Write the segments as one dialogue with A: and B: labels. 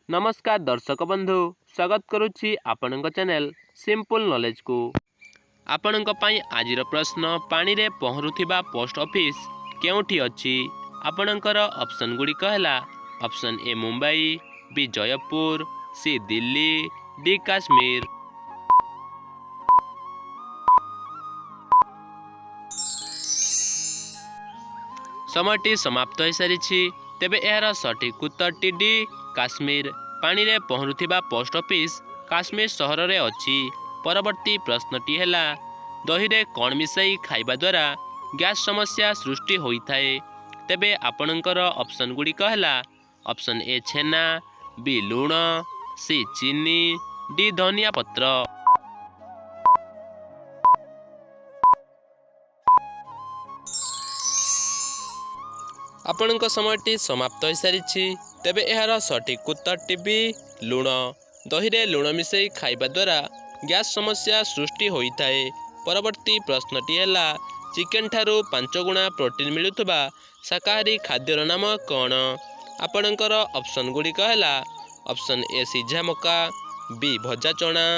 A: नमस्कार दर्शक बंधु स्वागत करुच्ची आपणक चैनल सिंपल नॉलेज को। आपणक पई आजिर प्रश्न पानी रे पहरुथिबा पोस्ट ऑफिस केउठी अछि। आपणकर ऑप्शन गुड़िक है option A Mumbai, B Jaipur, C Delhi, D Kashmir. समयटी समाप्त हो सारी तेबे यार सठिक उत्तरटी डी काश्मीर। पानी रे पहरुथिबा पोस्ट ऑफिस काश्मीर सहर रे अछि। परवर्ती प्रश्नटी है दही रे कौन मिसाई खाइबा द्वारा गैस समस्या सृष्टि होइथाए। तेबे आपणकर ऑप्शन गुड़िक है ऑप्शन ए छेना, बी लुण, सी चीनी, डी धनिया पत्र। आपणक समयटी समाप्त हो सारी तेबे यार सठिक उत्तरटी बी लुण। दही रे लुण मिसाई खाइबा द्वारा गैस समस्या सृष्टि होइथाए। परवर्ती प्रश्नटी है चिकेन ठारू 5 गुणा प्रोटीन मिलुथबा शाकाहारी खाद्यर नाम कौन। आपणकर ऑप्शन गुड़िक है ऑप्शन ए सिझा मका, बी भजा चना,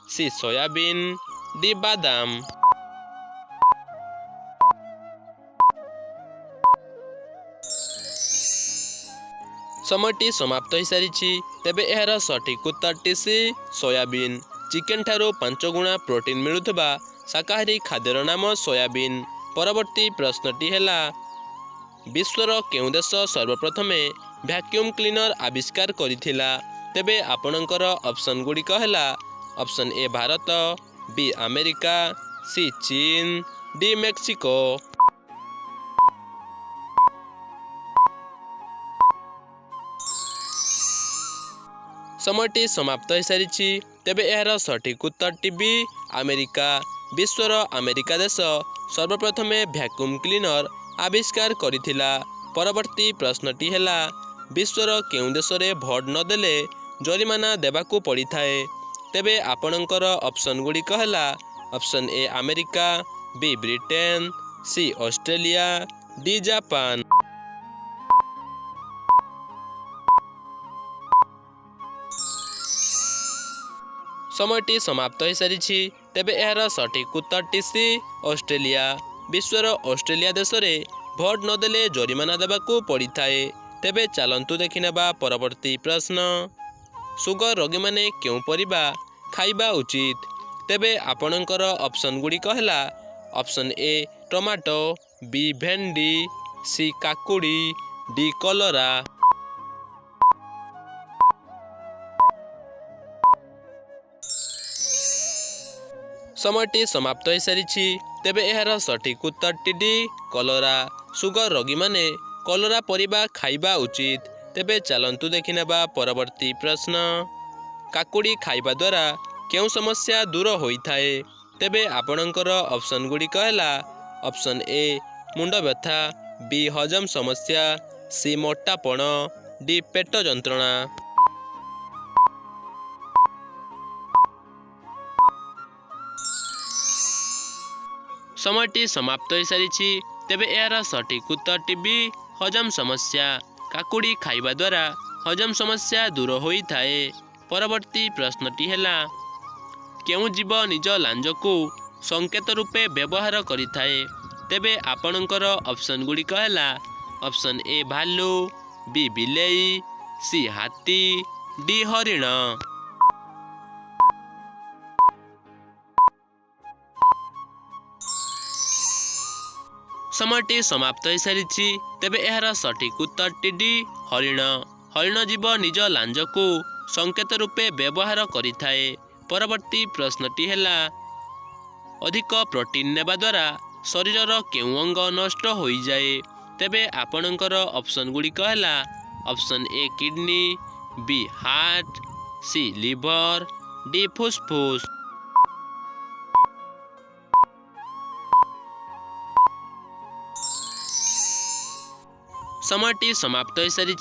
A: सी सोयाबीन, डी बादाम। समयटी समाप्त हो सारी तेबे यार सठिक उत्तरटी सी सोयाबीन। चिकेन ठारू 5 गुणा प्रोटीन मिलुथबा शाकाहारी खाद्यर नाम सोयाबीन। परवर्ती प्रश्नटी है विश्वर केउं देश सर्वप्रथम वैक्यूम क्लीनर आविष्कार करिथिला। तेबे आपणकर ऑप्शन गुड़िक है option A Bharat, B America, C चीन, डी मेक्सिको। समयटी समाप्त हो सारी तेबे यार सठिक उत्तरटी बी अमेरिका। विश्वर अमेरिका देश सर्वप्रथम वैक्यूम क्लीनर आविष्कार करिथिला। परवर्ती प्रश्नटी है विश्वर केउं देश रे भोट नदेले जरिमाना देबाकू पड़ी थाए। तेबे आपणकर ऑप्शन गुड़िक है option A America, B Britain, C Australia, D Japan. समयटी समाप्त हो सारी तेबे यार सठिक उत्तरटी सी ऑस्ट्रेलिया। विश्वर ऑस्ट्रेलिया देश रे भोट नदेले जरिमाना देबाकू पड़ी थाए। तेबे चलंतु देखिनेबा परवर्ती प्रश्न सुगर रोगी माने केउं परिबा खाइबा उचित। तेबे आपणकर ऑप्शन गुड़िक है ऑप्शन ए टमाटो, बी भेंडी, सी काकुड़ी, डी कलरा। समयटी समाप्त हो सारी तेबे यार सठिक उत्तरटी डी कलरा। सुगर रोगी माने कलरा परिबा खाइबा उचित। तेबे चलंतु देखिनेबा परवर्ती प्रश्न काकुड़ी खाइबा द्वारा केउं समस्या दूर होइथाए। तेबे आपणकर ऑप्शन गुड़िक है ऑप्शन ए मुंड व्यथा, बी हजम समस्या, सी मोटापण, डी पेट जंत्रणा। समयटी समाप्त हो सारी तेबे यार सठिक उत्तरटी बी हजम समस्या। काकुड़ी खाइबा द्वारा हजम समस्या दूर होइथाए। परवर्ती प्रश्नटी है केउं जीव निज लांज को संकेत रूपे व्यवहार करिथाए। तेबे आपणकर ऑप्शन गुड़िक है ऑप्शन ए भालू, बी बिलेई, सी हाथी, डी हरिण। समयटी समाप्त हो सारी तेबे यार सठिक उत्तरटी डी हरिण। हरिण जीव निज लांज को संकेत रूपे व्यवहार करिथाए। परवर्ती प्रश्नटी है अधिक प्रोटीन नेबा द्वारा शरीरर केउं अंग नष्ट हो जाए। तेबे आपणकर ऑप्शन गुड़िक है option A kidney, B heart, C liver, D फुसफुस। समयटी समाप्त हो सारी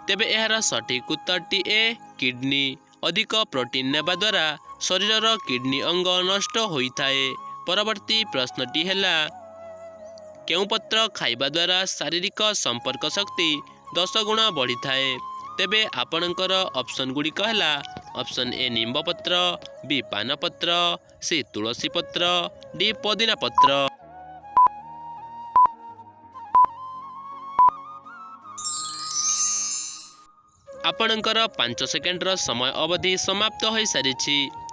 A: तेबे यार सठिक उत्तरटी ए किडनी। अधिक प्रोटीन नेबा द्वारा शरीरर किडनी अंग नष्ट होइथाए। परवर्ती प्रश्नटी है केउं पत्र खाइबा द्वारा शारीरिक संपर्क शक्ति 10 गुण बढ़ी थाए। तेबे आपणकर ऑप्शन गुड़िक है ऑप्शन ए निम्ब पत्र, बी पान पत्र, सी तुलसी पत्र, डी पुदीना पत्र। आपणकर 5 सेकेंडर समय अवधि समाप्त हो सारी।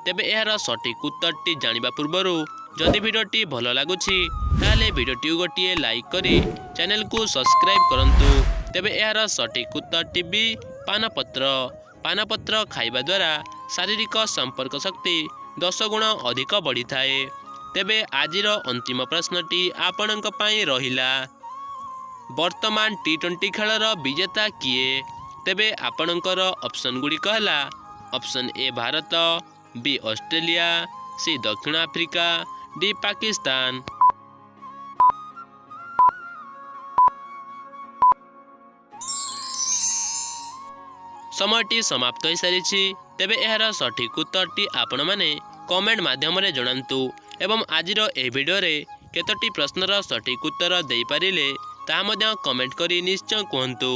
A: तेबे यार सठिक उत्तरटी जानिबा पूर्वरु जदि भिडियोटी भल लगुछि ताले भिडियोटी गोटे लाइक करी चैनल को सब्सक्राइब करंतु। तेबे यार सठिक उत्तरटी बी पानपत्र। पानपत्र खाइबा द्वारा शारीरिक संपर्क शक्ति 10 गुण अधिक बढ़ी थाए। तेबे आजिर अंतिम प्रश्नटी आपणक पई रहिला, वर्तमान टी20 खेलर विजेता किए? तेबे आपणकर ऑप्शन गुड़िक है option A Bharat, B Australia, C दक्षिण अफ्रीका, डी पाकिस्तान। समयटी समाप्त हो सारी। तेबे यार सठिक उत्तरटी आपण माने कमेंट माध्यम रे जणांतु एवं आजिर ए वीडियो रे केतोटी प्रश्नर सठिक उत्तर दे पारिले ता मध्य कमेंट करी निश्चय कहंतु।